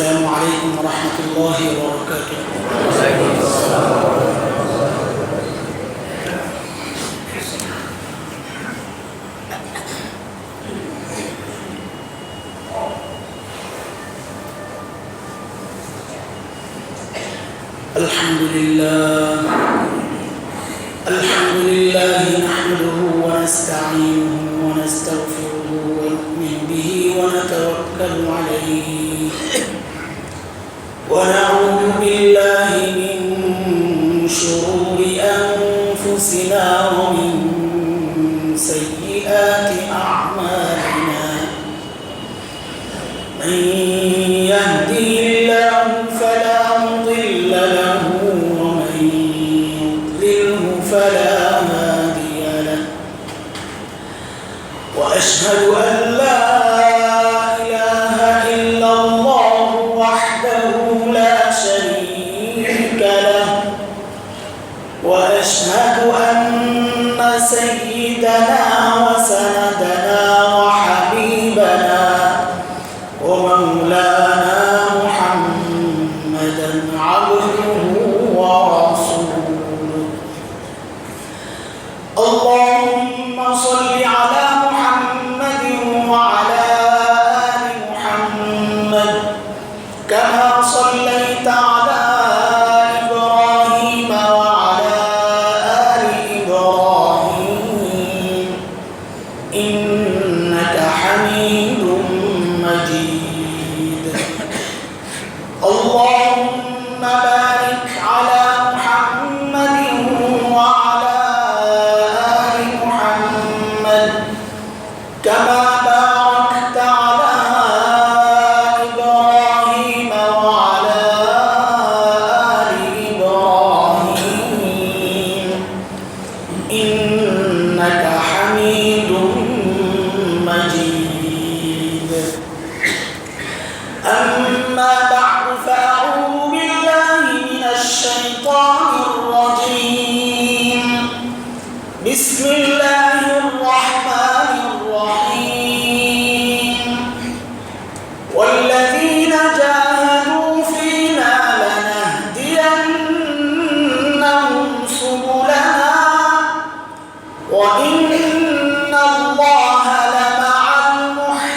السلام عليكم ورحمة الله وبركاته. الحمد لله نحمده ونستعينه ونستغفره ونؤمن به ونتوكل عليه ونعوذ بالله من شرور أنفسنا ومن سيئات أعمالنا. من يهده الله فلا مضل له ومن يضلله فلا هادي له. وأشهد أن لا إله إلا الله وحده لا شريك له. وأشهد أن سيدنا وسندنا وحبيبنا ومولانا محمدا عبده ورسوله. اللهم صل على محمد وعلى آل محمد كما صليت على إبراهيم وعلى آل إبراهيم إنك حميد مجيد. اللهم بارك على محمد وعلى آل محمد كما باركت على إبراهيم وعلى آل إبراهيم إنك حميد مجيد. أما بعد فأعوذ بالله من الشيطان الرجيم. بسم الله الرحمن الرحيم. والذين جاهدوا فينا لنهدينهم سبلنا وإن الله لمع المحسنين.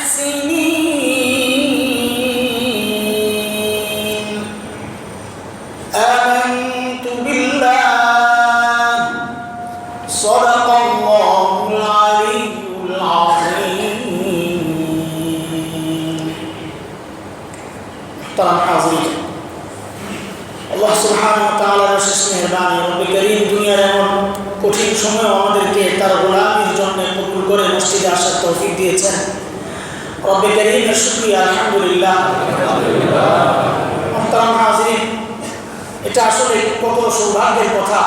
آمنت بالله صدق الله العلي العظيم. محترم حاضرين، আল্লাহ সুবহানাহু ওয়া তাআলার অশেষ মেহেরবানি, রব্বে করিম দুনিয়ার এমন কঠিন সময় আমাদেরকে তার গোলামির জন্য কবুল করে মসজিদে আসার তৌফিক দিয়েছেন। রব্বে করিমের শুকরিয়া, আলহামদুলিল্লাহ। محترم হাজিরিন, এটা আসলে কত সৌভাগ্যের কথা।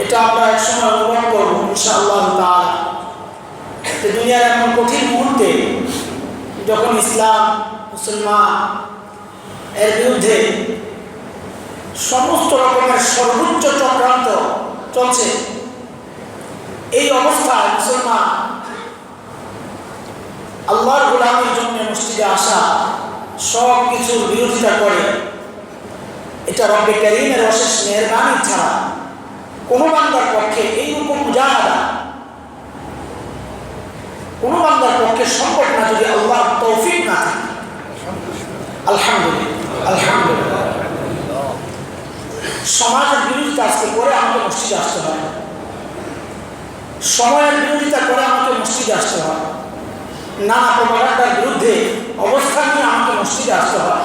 এটা আমরা এক সময় অনুভব করব ইনশাআল্লাহ তাআলা। দুনিয়ার এমন কঠিন মুহূর্তে যখন ইসলাম মুসলমান এর বিরুদ্ধে সমস্ত রকমের সর্বোচ্চ চক্রান্ত চলছে, এই অবস্থায় মুসলমান আল্লাহর গোলামির জন্য মসজিদে আসা, সব কিছুর বিরোধিতা করে, এটা রব্বে করিমের অশেষ মেহেরবানি ছাড়া কোনো বান্দার পক্ষে এইরকম মুজাহাদা কোনো বান্দার পক্ষে সম্ভব না যদি আল্লাহর তৌফিক না থাকে। আলহামদুলিল্লাহ, আলহামদুলিল্লাহ। সমাজের বিরোধিতা আজকে করে আমাকে মসজিদে আসতে হয়, সময়ের বিরোধিতা করে আমাকে মসজিদে আসতে হয়, নানা প্রকারের বিরুদ্ধে অবস্থান নিয়ে আমাকে মসজিদে আসতে হয়।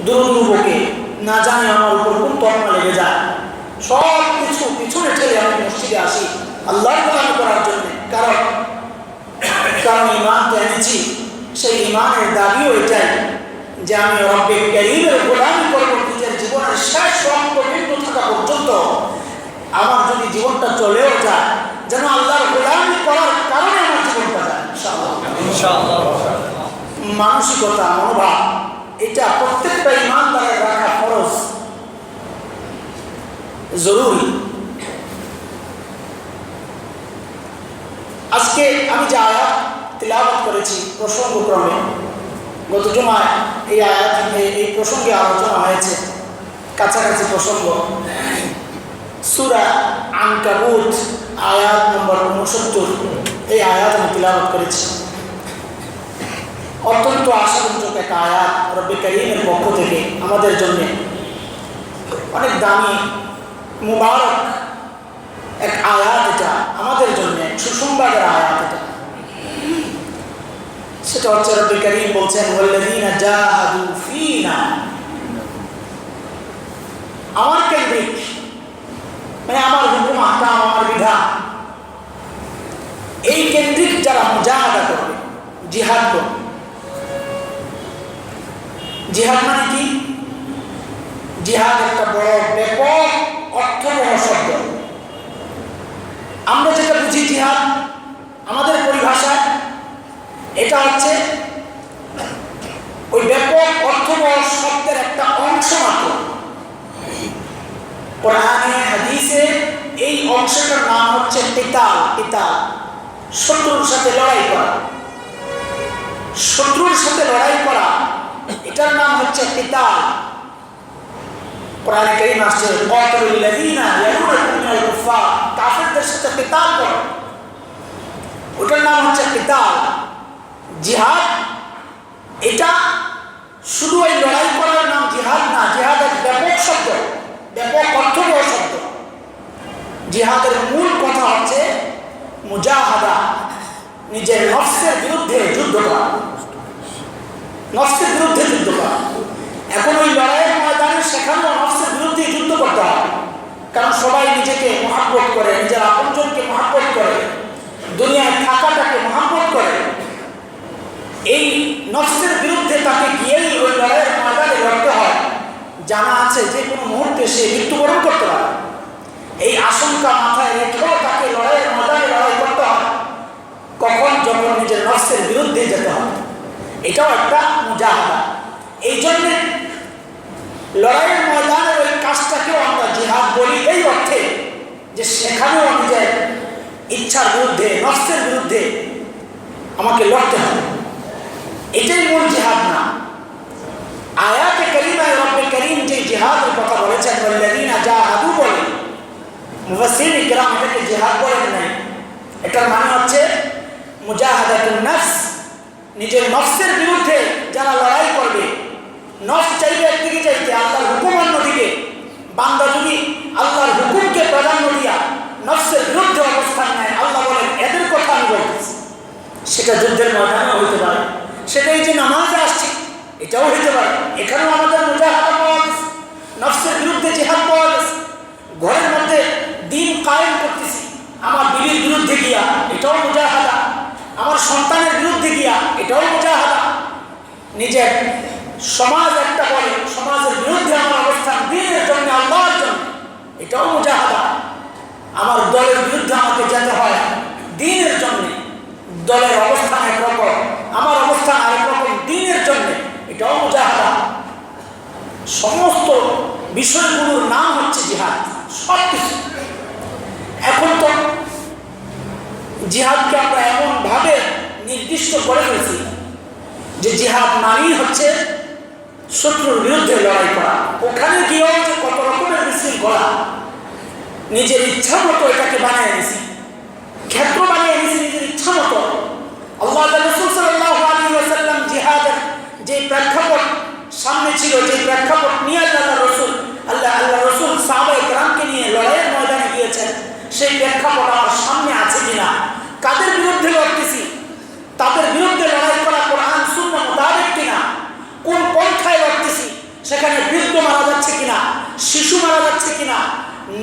দুর্বকে না জানি আমার উপর কোন তকমা লেগে যায়, সব কিছু পিছনে ঠেলে আমি মসজিদে আসি আল্লাহর গোলামি করার জন্য। কারণ ঈমান তো এনেছি, সেই ঈমানের দাবিও এটাই যে আমি রব্বে করিমের গোলামি করব নিজের জীবনের শেষ রক্তবিন্দু থাকা পর্যন্ত। আমার যদি জীবনটা চলেও যায়, যেন আল্লাহর গোলামি করার কারণে আমার জীবনটা যায় ইনশাআল্লাহ। মানসিকতা, মনোভাব, এটা প্রত্যেকটা ঈমানদারের রাখা ফরজ, জরুরি। আজকে আমি যে আয়াত তিলাওয়াত করেছি প্রসঙ্গক্রমে, গত জুমায় এই প্রসঙ্গে আলোচনা হয়েছে, কাছাকাছি প্রসঙ্গ। সূরা আনকাবুত আয়াত নম্বর 69, এই আয়াত আমি তিলাওয়াত করেছি। অত্যন্ত আশাব্যঞ্জক একটা আয়াত রব্বে কারীমের পক্ষ থেকে আমাদের জন্য অনেক দামি মুবারক এক আয়াত। এটা আমাদের জন্য সুসংবাদের আয়াত। এটা সেটা হচ্ছে রব্বে কারীম বলছেন, ওয়াল্লাযীনা জাহাদু ফীনা, আমার কেন্দ্রিক, মানে আমার হুকুম আহকাম, আমার বিধান, এই কেন্দ্রিক যারা মুজাহাদা করবে, জিহাদ করবে। জিহাদ মানে কি? জিহাদ একটা বড় ব্যাপক অর্থবহ শব্দ। আমরা যেটা বুঝি জিহাদ আমাদের পরিভাষায়, এটা হচ্ছে ওই ব্যাপক অর্থবহ শব্দের একটা অংশ মাত্র। কোরআনে হাদিসে এই অংশটার নাম হচ্ছে কিতাল। কিতাল শত্রুর সাথে লড়াই করা, শত্রুর সাথে লড়াই করা, এটার নাম হচ্ছে কিতাল। কোরআনে কারীম আসছে, কাতিলুল লাযীনা ইয়ালুনাকুম মিনাল কুফফার, কাফেরদের সাথে কিতাল করো, ওটার নাম হচ্ছে কিতাল। জিহাদ এটা শুধু এই লড়াই করার নাম জিহাদ না, জিহাদ এক ব্যাপক শব্দ, ব্যাপক অর্থবহ শব্দ। জিহাদের মূল কথা হচ্ছে মুজাহাদা, নিজের নফসের বিরুদ্ধে যুদ্ধ করা, নফসের বিরুদ্ধে যুদ্ধ করা। এখন ওই লড়াইয়ের ময়দানে সেখানেও নফসের বিরুদ্ধে যুদ্ধ করতে হয়, কারণ সবাই নিজেকে মহাব্বত করে, নিজের আপনজনকে মহাব্বত করে, দুনিয়ায় থাকাটাকে মহাব্বত করে। এই নফসের বিরুদ্ধে তাকে গিয়েই ওই লড়াইয়ের ময়দানে লড়তে হয়। জানা আছে যে কোনো মুহূর্তে সে মৃত্যুবরণ করতে পারে, এই আশঙ্কা মাথায় রেখেও তাকে লড়াইয়ের ময়দানে লড়াই করতে হয়। কখন? যখন নিজের নফসের বিরুদ্ধে যেতে হয়। এটাও একটা মুজাহাদা। এই জন্যে লড়াইয়ের ময়দানের ওই কাজটাকেও আমরা জিহাদ বলি, এই অর্থে যে সেখানেও নিজের ইচ্ছার বিরুদ্ধে, নফসের বিরুদ্ধে আমাকে লড়তে হবে। এটাই মূল জিহাদ না। আয়াতে কারিমায় রব্বে কারীম যে জিহাদের কথা বলেছেন, ওয়াল্লাযীনা জাহাদু বলে, মুফাসসিরিন কিরাম এটাকে জিহাদ বলেন নাই। এটার মানে হচ্ছে মুজাহাদাতুন নফস, নিজের নফসের বিরুদ্ধে যারা লড়াই করবে। নফস চাইবে একদিকে চাইতে, আল্লাহর হুকুম অন্যদিকে। বান্দা যদি আল্লাহর হুকুমকে প্রাধান্য দিয়া নফসের বিরুদ্ধে অবস্থান নেয়, আল্লাহ বলেন এদের কথা আমি বলতেছি। সেটা যুদ্ধের ময়দানে হইতে পারে, সেটাই যে নামাজে আসছি এটাও হইতে পারে। এখানেও আমাদের মুজাহাদা পাওয়া গেছে, নফসের বিরুদ্ধে জিহাদ পাওয়া গেছে। ঘরের মধ্যে দিন কায়েম করতেছি, আমার বিবির বিরুদ্ধে গিয়া, এটাও মুজাহাদা। আমার সন্তানের বিরুদ্ধে গিয়া, এটাও মুজাহাদা। নিজের সমাজ একটা বলে, সমাজের বিরুদ্ধে আমার অবস্থান, দিনের জন্য, আল্লাহর জন্য, এটাও মুজাহাদা। আমার দলের বিরুদ্ধে আমাকে যেতে হয় দিনের জন্য, দলের অবস্থান একরকম, আমার অবস্থান আরেক রকম, দিনের জন্য, এটাও মুজাহাদা। সমস্ত বিষয়গুলোর নাম হচ্ছে জিহাদ, সব কিছু। এখন তো জিহাদকে আমরা এমনভাবে নির্দিষ্ট করে ফেলছি যে জিহাদ মানেই হচ্ছে শত্রুর বিরুদ্ধে লড়াই করা। ওখানে গিয়েও যে কত রকমের বিশৃঙ্খলা, নিজের ইচ্ছা মতো এটাকে বানিয়ে নিছি, ক্ষেত্র বানিয়ে নিছি নিজের ইচ্ছা মতো। আল্লাহ রাসূল সাল্লাল্লাহু আলাইহি ওয়াসাল্লাম জিহাদের যে প্রেক্ষাপট সামনে ছিল, যে প্রেক্ষাপট নিয়ে আল্লাহ রাসূল সাহাবায়ে কেরামকে নিয়ে লড়াইয়ের ময়দানে গিয়েছেন, সেই প্রেক্ষাপট আমার সামনে আছে কিনা? কাদের বিরুদ্ধে লড়তেছি? তাদের বিরুদ্ধে লড়াই করা কোরআন সুন্নাহ মোতাবেক কিনা? কোন পন্থায় লড়তেছি? সেখানে বৃদ্ধ মারা যাচ্ছে কিনা, শিশু মারা যাচ্ছে কিনা,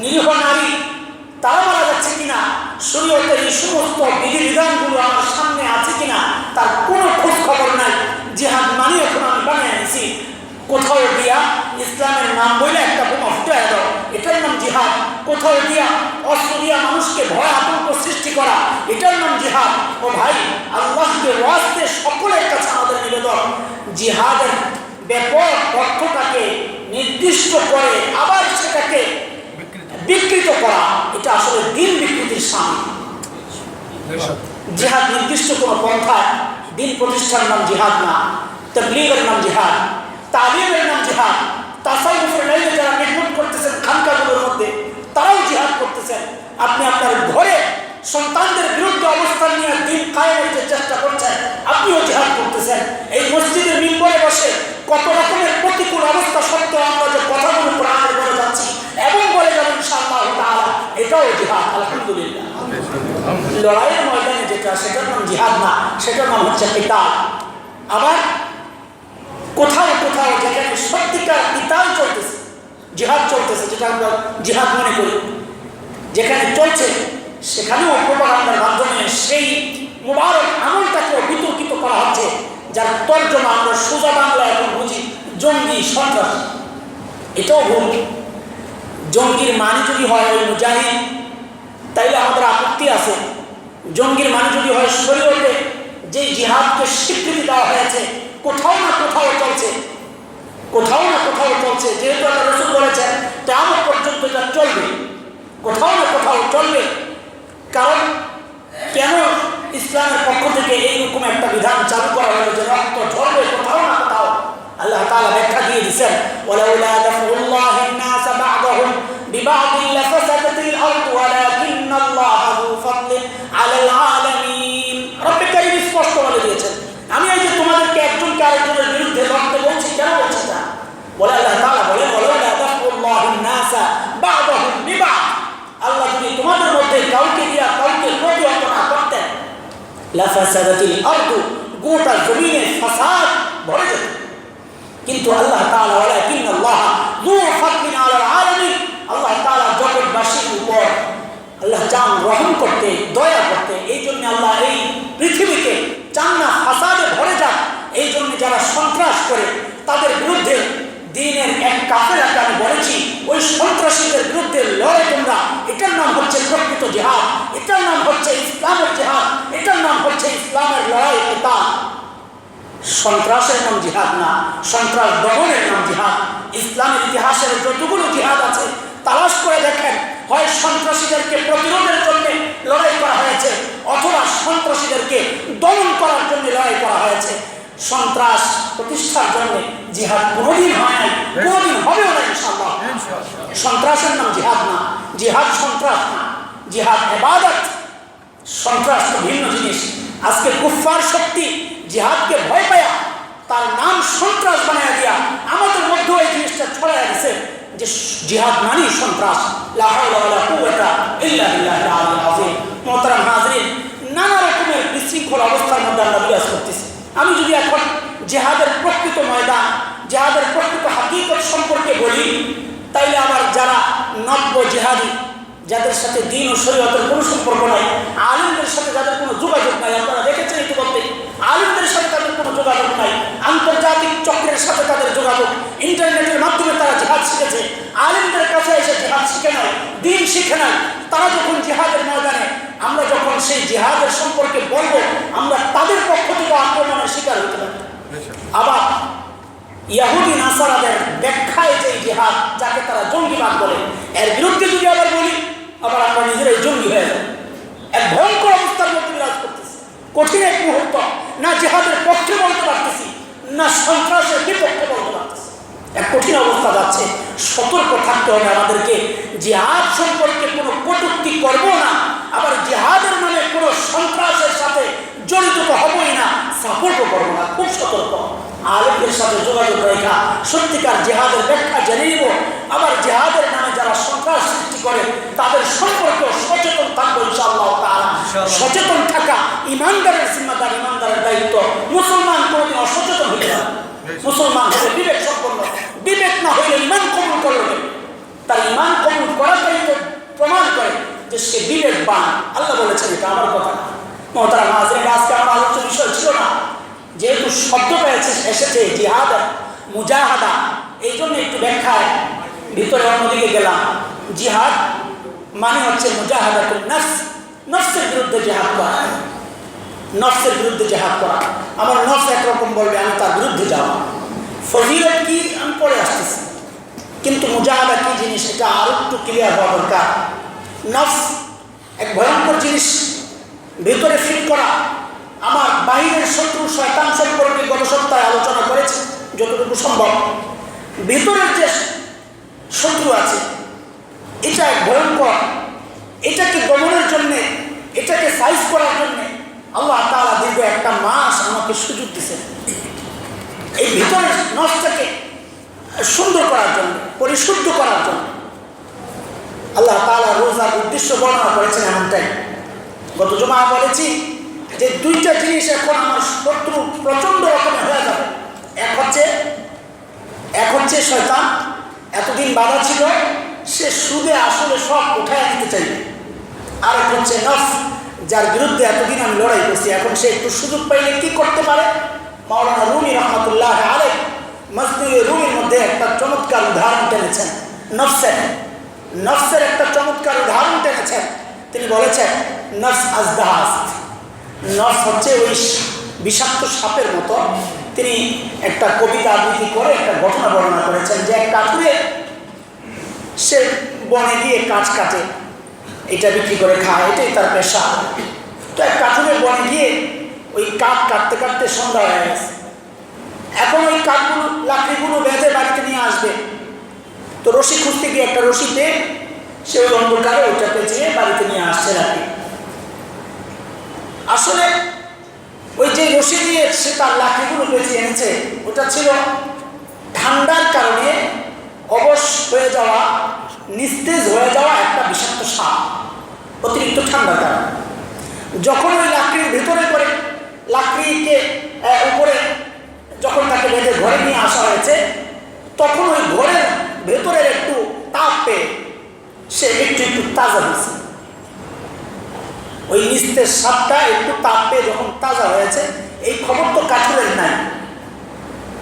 নিরীহ নারী তারা মারা যাচ্ছে কিনা, শরীয়তের এই সমস্ত বিধিবিধানগুলো আমার সামনে আছে কিনা, তার কোনো খোঁজ খবর নাই। জিহাদ মানে এখন আমি বানিয়ে নিছি, কোথাও দিয়া ইসলামের নাম বলে একটা বোমা ফুটায় দাও, এটার নাম জিহাদ। কোথাও দিয়া অস্ত্র দিয়া মানুষকে ভয় আতঙ্ক সৃষ্টি করা, এটার নাম জিহাদ। ও ভাই, আল্লাহকে ওয়াস্তে সকলের কাছে আমাদের নিবেদন, জিহাদের ব্যাপক অর্থটাকে নির্দিষ্ট করে আবার সেটাকে বিকৃত করা, এটা আসলে দিন বিকৃতির সামিল। জিহাদ নির্দিষ্ট কোনো পন্থায় দিন প্রতিষ্ঠার নাম জিহাদ না। তাবলীগের নাম জিহাদ, তালিমের নাম জিহাদ, তাসাউফের লাইনে যারা মেহনত করতেছেন খানকাগুলোর মধ্যে তারাও জিহাদ করতেছেন। আপনি আপনার ঘরে সন্তানদের বিরুদ্ধে অবস্থান নিয়ে দিন কায়েমের যে চেষ্টা করছেন, আপনিও জিহাদ করতেছেন। এই মসজিদের মিম্বরে বসে কত রকমের প্রতিকূল অবস্থা সত্ত্বেও আমরা যে কথাগুলো কোরআনের বলে যাচ্ছি এবং বলে যাবেন ইনশাআল্লাহ তাআলা, এটাও জিহাদ। আলহামদুলিল্লাহ। লড়াইয়ের ময়দানে যেটা, সেটার নাম জিহাদ না, সেটার নাম হচ্ছে কিতাল। আবার কোথাও কোথাও যেখানে সত্যিকার কিতাল চলতেছে, জিহাদ চলতেছে, যেটা আমরা জিহাদ মনে করি, যেখানে চলছে সেখানেও প্রোপাগান্ডার মাধ্যমে সেই মুবারক আমলটাকেও বিতর্কিত করা হচ্ছে, যার তর্জমা আমরা সোজা বাংলা এখন বুঝি জঙ্গি, সন্ত্রাস। এটাও ভুল। জঙ্গির মানে যদি হয় ওই মুজাহিদ, তাইলে আমাদের আপত্তি আছে। জঙ্গির মানে যদি হয় শরীয়তে যে জিহাদকে স্বীকৃতি দেওয়া হয়েছে, কোথাও না কোথাও চলছে, কোথাও না কোথাও চলছে, যেহেতু আল্লাহ রাসূল বলেছেন কিয়ামত পর্যন্ত এটা চলবে, কোথাও না কোথাও চলবে। কারণ কেন ইসলামের পক্ষ থেকে এইরকম একটা বিধান চালু করা হলো যে রক্ত ঝরবে কোথাও না কোথাও? আল্লাহ তাআলা ব্যাখ্যা দিয়ে দিয়েছেন, ওয়ালাউলা দাফউল্লাহিন নাস বা'দাহুম বিবা'দিন লাফাসাদাতিল আরদু ওয়ালাকিন্নাল্লাহা যু ফাদলিন আলাল আলামিন। রব্বুল কারীম স্পষ্ট বলে দিয়েছেন, আমি এই যে তোমাদেরকে একজনকে আরেকজনের বিরুদ্ধে লড়তে বলছি, কেন বলছি না? বলে আল্লাহ তাআলা বলেন, ওয়ালাউলা দাফউল্লাহিন নাস বা'দাহুম বিবা'দ, আল্লাহ যদি তোমাদের মধ্যে কাউকে দিয়া কাউকে প্রতিহত না করতেন, লাফাসাদাতিল আরদু, গোটা জমিনে ফাসাদ ভরে যেত। কিন্তু আল্লাহ তাআলা ওয়ালাকিন্নাল্লাহা যু ফাদলিন আলাল আলামিন, আল্লাহ তাআলা জগৎবাসীর উপর আল্লাহ চান রহম করতে, দয়া করতে। এই জন্য আল্লাহ এই পৃথিবীকে চান না ফাসাদে ভরে যাক। এই জন্য যারা সন্ত্রাস করে তাদের বিরুদ্ধে দ্বীনের এক কাফেলাকে আমি বলেছি, ওই সন্ত্রাসীদের বিরুদ্ধে লড়ে তোমরা, এটার নাম হচ্ছে প্রকৃত জিহাদ, এটার নাম হচ্ছে ইসলামের জিহাদ, এটার নাম হচ্ছে ইসলামের লড়াই। এটা সন্ত্রাসের নাম জিহাদ না, সন্ত্রাস দমনের নাম জিহাদ। ইসলামের ইতিহাসের যতগুলো জিহাদ আছে তালাশ করে দেখেন, হয় সন্ত্রাসীদেরকে প্রতিরোধের জন্য লড়াই করা হয়েছে, অথবা সন্ত্রাসীদেরকে দমন করার জন্য লড়াই করা হয়েছে। সন্ত্রাস প্রতিষ্ঠার জন্য জিহাদ কোনোদিন হয় নাই, কোনোদিন হবেও না ইনশাআল্লাহ। সন্ত্রাসের নাম জিহাদ না, জিহাদ সন্ত্রাস না, জিহাদ ইবাদত। সন্ত্রাস তো ভিন্ন জিনিস। আজকে কুফফার শক্তি জিহাদকে ভয় পায়া তার নাম সন্ত্রাস বানায়া দিয়া আমাদের মধ্যে এই জিনিসটা ছড়াইয়া দিছে যে জিহাদ মানে সন্ত্রাস। লা হাওলা ওয়ালা কুওয়াতা ইল্লা বিল্লাহিল আলিয়্যিল আযীম। মুহতারাম হাজরিন, নানা রকমের বিশৃঙ্খল অবস্থার মধ্যে আমরা বিরাজ করতেছি। আমি যদি এখন জিহাদের প্রকৃত ময়দান, জিহাদের প্রকৃত হাকিকত সম্পর্কে বলি, তাইলে আবার যারা নব্য জিহাদি, যাদের সাথে দ্বীন ও শরীয়তের কোনো সম্পর্ক নাই, আলিমদের সাথে যাদের কোনো যোগাযোগ নাই, আপনারা দেখেছেন ইতিমধ্যে আলিমদের সাথে তাদের কোনো যোগাযোগ নাই, আন্তর্জাতিক চক্রের সাথে তাদের যোগাযোগ, ইন্টারনেটের মাধ্যমে তারা জিহাদ শিখেছে, আলিমদের কাছে এসে জিহাদ শিখে নাই, দ্বীন শিখে নাই। তারা যখন জিহাদের ময়দানে, আমরা যখন সেই জিহাদের সম্পর্কে বলবো, আমরা তাদের পক্ষ থেকে আক্রমণের শিকার হতে পারি। আবার ইহুদি নাসারাদের ব্যাখ্যায় যে জিহাদ, যাকে তারা জঙ্গিবাদ বলে, এর বিরুদ্ধে যদি আবার বলি, আবার আমরা নিজেরাই জঙ্গি হয়ে যাব। এক ভয়ঙ্কর অবস্থার মধ্যে বিরাজ করতেছি। কঠিন এক মুহূর্ত, না জিহাদের পক্ষে বলতে পারতেছি, না সন্ত্রাসের বিপক্ষে বলতে পারতেছি। এক কঠিন অবস্থা যাচ্ছে। সতর্ক থাকতে হবে আমাদেরকে। জিহাদ সম্পর্কে কোনো কটূক্তি করবো না, আবার জিহাদের নামে কোনো সন্ত্রাসের সাথে জড়িত তো হবই না, সাপোর্টও করবো না। খুব সতর্ক। আলেমদের সাথে যোগাযোগ রেখা সত্যিকার জিহাদের ব্যাখ্যা জেনে নিব। আবার জিহাদের নামে যারা সন্ত্রাস সৃষ্টি করে তাদের সম্পর্কেও সচেতন থাকবো ইনশাআল্লাহ তাআলা। সচেতন থাকা ইমানদারের জিম্মাদার, ইমানদারের দায়িত্ব। মুসলমান কোনোদিন অসচেতন হইতে পারে। মুসলমান হলে বিবেক সম্পন্ন, বিবেক না হইলে ইমান কবুল করবে। তার ইমান কবুল করাটাই তো প্রমাণ করে যে সে বিবেকবান। আল্লাহ বলেছেন, এটা আমার কথা না। মুহতারাম হাজরিন, আজকে আমার আলোচ্য বিষয় ছিল না, যেহেতু শব্দটা এসেছে জিহাদ, মুজাহাদা, এই জন্য একটু ব্যাখ্যায় ভিতরে অন্যদিকে গেলাম। জিহাদ মানে হচ্ছে মুজাহাদাতুন নফস, নফসের বিরুদ্ধে জিহাদ করা, নফসের বিরুদ্ধে জিহাদ করা। আমার নফস একরকম বলবে, আমি তার বিরুদ্ধে যাওয়া। ফজিলত কি আমি পরে আসতেছি, কিন্তু মুজাহাদা কি জিনিস এটা আরো একটু ক্লিয়ার হওয়া দরকার। নফস এক ভয়ঙ্কর জিনিস, ভিতরে ফিট করা আমার বাহিরের শত্রু শয়তান সম্পর্কে গত সপ্তাহে আলোচনা করেছি যতটুকু সম্ভব। ভিতরের যে শত্রু আছে এটা ভয়ঙ্কর, এটাকে দমনের জন্যে, এটাকে সাইজ করার জন্যে আল্লাহ তাআলা দীর্ঘ একটা মাস আমাকে সুযোগ দিয়েছেন এই ভিতরের নফসটাকে সুন্দর করার জন্য, পরিশুদ্ধ করার জন্য। আল্লাহ তাআলা রোজার উদ্দেশ্য বর্ণনা করেছেন এমনটাই। গত জুমায় বলেছি যে দুইটা জিনিস এখন আমার শত্রু প্রচন্ড রকমের হয়ে যাবে। এক হচ্ছে শয়তান, এতদিন বাধা ছিল, সে সুদে আসলে সব উঠায় দিতে চাইবে। আর এক হচ্ছে নফস, যার বিরুদ্ধে এতদিন আমি লড়াই করছি, এখন সে একটু সুযোগ পাইলে কি করতে পারে। মাওলানা রুমি রহমতুল্লাহ আলাইহি মসজিদে রুমির মধ্যে একটা চমৎকার উদাহরণ টেনেছেন, নফসের একটা চমৎকার উদাহরণ টেনেছেন। তিনি বলেছেন নফস আজদাহাস, নফস হচ্ছে ওই বিষাক্ত সাপের মতো। তিনি একটা কবিতা আবৃত্তি করে একটা ঘটনা বর্ণনা করেছেন যে এক কাঠুরে সে বনে গিয়ে কাঠ কাটে, এটা বিক্রি করে খায়, এটাই তার পেশা। তো এক কাঠুরে বনে গিয়ে ওই কাঠ কাটতে কাটতে সন্ধ্যা হয়ে গেছে। এখন ওই কাঠগুলো লাকড়িগুলো বেঁধে বাড়িতে নিয়ে আসবে। তো রশি খুঁজতে গিয়ে একটা রশি পেয়ে সে ওই অন্ধকারে ওইটা পেঁচিয়ে বাড়িতে নিয়ে আসছে রাতে। আসলে ওই যে রশি দিয়ে সে তার লাকড়িগুলো পেঁচিয়ে এনেছে, ওটা ছিল ঠান্ডার কারণে অবশ হয়ে যাওয়া, নিস্তেজ হয়ে যাওয়া একটা বিষাক্ত সাপ, অতিরিক্ত ঠান্ডার কারণে। যখন ওই লাকড়ির ভেতরে করে লাকড়িকে উপরে যখন তাকে বেঁধে ঘরে নিয়ে আসা হয়েছে, তখন ওই ঘরের ভেতরের একটু তাপ পেয়ে সে একটু তাজা হয়েছে। ওই নিস্তেজ সাপটা একটু তাপ পেয়ে যখন তাজা হয়েছে, এই খবর তো কাঠুরের নাই।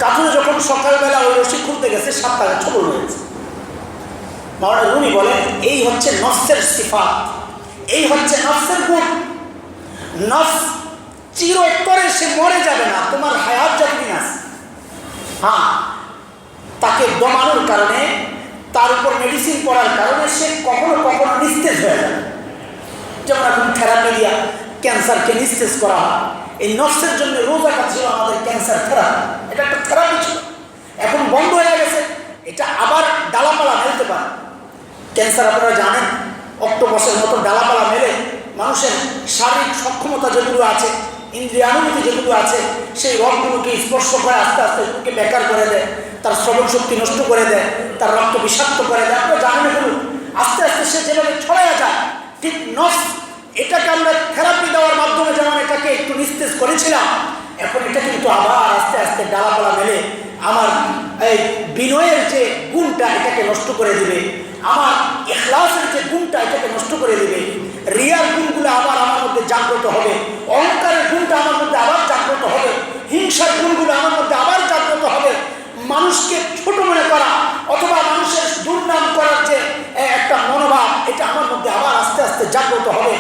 কাঠুরে যখন সকালবেলা ওই রশি খুলতে গেছে, সাপটা ছোট হয়েছে। মাওলানা রুমি বলেন এই হচ্ছে নফসের সিফাত, এই হচ্ছে নফসের গুণ। নফস চিরতরে সে মরে যাবে না, তোমার হায়াত যতদিন আছে। হ্যাঁ, তাকে দমানোর কারণে, তার উপর মেডিসিন করার কারণে সে কখনো কখনো নিস্তেজ হয়ে যাবে। যেমন এখন থেরাপি দিয়া ক্যান্সারকে নিস্তেজ করা হয়, এই নফসের জন্য রোজাটা ছিল আমাদের ক্যান্সার থেরাপি। এটা একটা থেরাপি ছিল, এখন বন্ধ হয়ে গেছে। এটা আবার ডালাপালা মেলতে পারে। ক্যান্সার আপনারা জানেন অক্টোপাসের মতো ডালাপালা মেলে মানুষের শারীরিক সক্ষমতা যেগুলো আছে, ইন্দ্রিয়ানুভূতি যেগুলো আছে, সেই রোগগুলোকে স্পর্শ করে আস্তে আস্তে এগুলোকে বেকার করে দেয়, তার শ্রবণ শক্তি নষ্ট করে দেয়, তার রক্ত বিষাক্ত করে দেয়। আপনারা জানেন এগুলো আস্তে আস্তে সে যেভাবে ছড়াইয়া যায়। ঠিক নফস, এটাকে আমরা থেরাপি দেওয়ার মাধ্যমে যেমন এটাকে একটু নিস্তেজ করেছিলাম, এখন এটা কিন্তু আবার আস্তে আস্তে ডালাপালা মেলে আমার এই বিনয়ের যে গুণটা এটাকে নষ্ট করে দিবে, আমার ইখলাসের যে গুণটা এটাকে নষ্ট করে দিবে। রিয়ার গুণগুলো আবার আমার মধ্যে জাগ্রত হবে, অহংকারের গুণটা আমার মধ্যে আবার জাগ্রত হবে, হিংসার গুণগুলো আমার মধ্যে আবার জাগ্রত হবে। মানুষকে ছোট মনে করা অথবা মানুষের দুর্নাম করার যে একটা মনোভাব, এটা আমার মধ্যে আবার আস্তে আস্তে জাগ্রত হবে।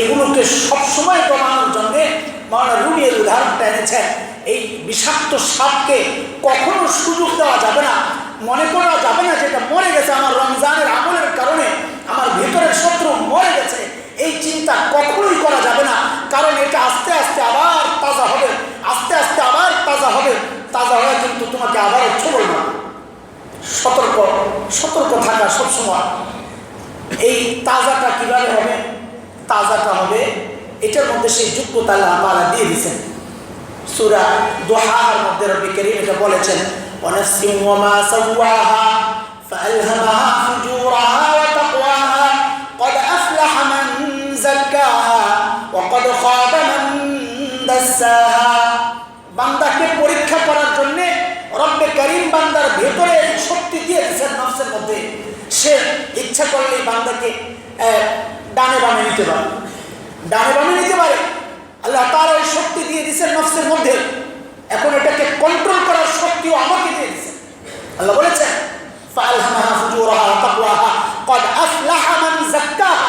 এগুলোকে সবসময় কমানোর জন্যে মাওলানা রুমি এর উদাহরণটা এনেছেন। এই বিষাক্ত সাপকে কখনো সুযোগ দেওয়া যাবে না, মনে করা যাবে না যেটা মরে গেছে, আমার রমজানের আমলের কারণে আমার ভেতরের শত্রু মরে গেছে, এই চিন্তা কখনোই করা যাবে না। কারণ এটা আস্তে আস্তে আবার তাজা হবে, আস্তে আস্তে আবার তাজা হবে। তাজা হয়ে কিন্তু তোমাকে আবারও ছড়ল না। সতর্ক থাকা সবসময়। এই তাজাটা কিভাবে হবে? তাজাটা হবে, এটার মধ্যে সেই যোগ্যতা আল্লাহ তাআলা দিয়ে দিয়েছেন। সূরা দুহার মধ্যে রব্বুল কারীম এটা বলেছেন, ওয়ানাফসিন ওয়ামা সাওয়াহা ফাআলহামাহা ফুজুরাহা ওয়া তাকওয়াহা ক্বাদ আফলাহা মান যাক্কাহা ওয়া ক্বাদ খাবা মান দাসসাহা। বান্দাকে পরীক্ষা করার জন্য রব্বুল কারীম বান্দার ভেতরে শক্তি দিয়ে দিয়েছেন নফসের মধ্যে। সে ইচ্ছা করলে বান্দাকে ডানে বামে নিতে পারে, ডানে বামে নিতে পারে। আল্লাহ তাআলা এই শক্তি দিয়ে দিয়েছেন নফসের মধ্যে। এখন এটাকে কন্ট্রোল করার শক্তিও আমাকে দিয়ে দিয়েছেন। আল্লাহ বলেছেন ফাআলহামাহা ফুজুরাহা ওয়া তাকওয়াহা ক্বাদ আফলাহা মান যাক্কাহা।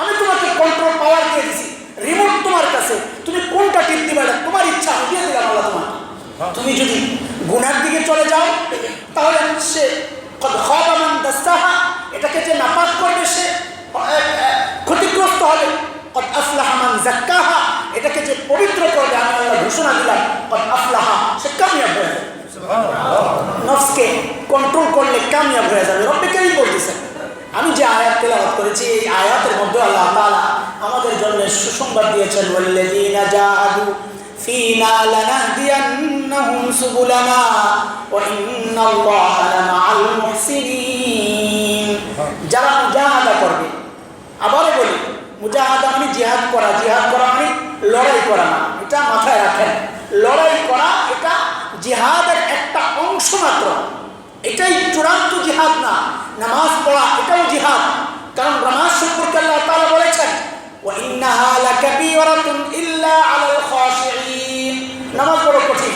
আমি তোমাকে কন্ট্রোল পাওয়ার দিয়ে দিয়েছি, রিমোট তোমার কাছে, তুমি কোনটা টিপ দিবে এটা তোমার ইচ্ছা, আমি দিয়ে দিলাম আল্লাহ তোমাকে। তুমি যদি গুনার দিকে চলে যাও তাহলে সে ক্বাদ খাবা মান দাসসাহা, এটাকে যে নাপাক করবে সে ক্ষতিগ্রস্ত হবে। ক্বাদ আফলাহা মান যাক্কাহা, এটাকে যে পবিত্র করবে, আমি আল্লাহ ঘোষণা দিলাম কদ আফলাহা, সে কামিয়াব হয়ে যাবে। নফসকে কন্ট্রোল করলে কামিয়াব হয়ে যাবে। রব্বে কারীম বলতেছেন। আমি যে আয়াত তেলাওয়াত করেছি, এই আয়াতের মধ্যে আল্লাহ তাআলা আমাদের জন্য সুসংবাদ দিয়েছেন, ওয়াল্লাযীনা জাহাদু ফীনা লানাহদিয়ান্নাহুম সুবুলানা ওয়া ইন্নাল্লাহা লামাআল মুহসিনিন। যারা মুজাহাদা করবে, আবারও বলি, মুজাহাদা মানে জিহাদ করা। জিহাদ করা মানে লড়াই করা না, এটা মাথায় রাখেন। লড়াই করা এটা জিহাদের একটা অংশ মাত্র, এটাই চূড়ান্ত জিহাদ না। নামাজ পড়া এটাও জিহাদ, কারণ নামাজ সম্পর্কে আল্লাহ তাআলা বলেছেন ওয়া ইন্নাহা লাকাবীরাতুন ইল্লা আলাল খাশিঈন। নামাজ বড় কঠিন,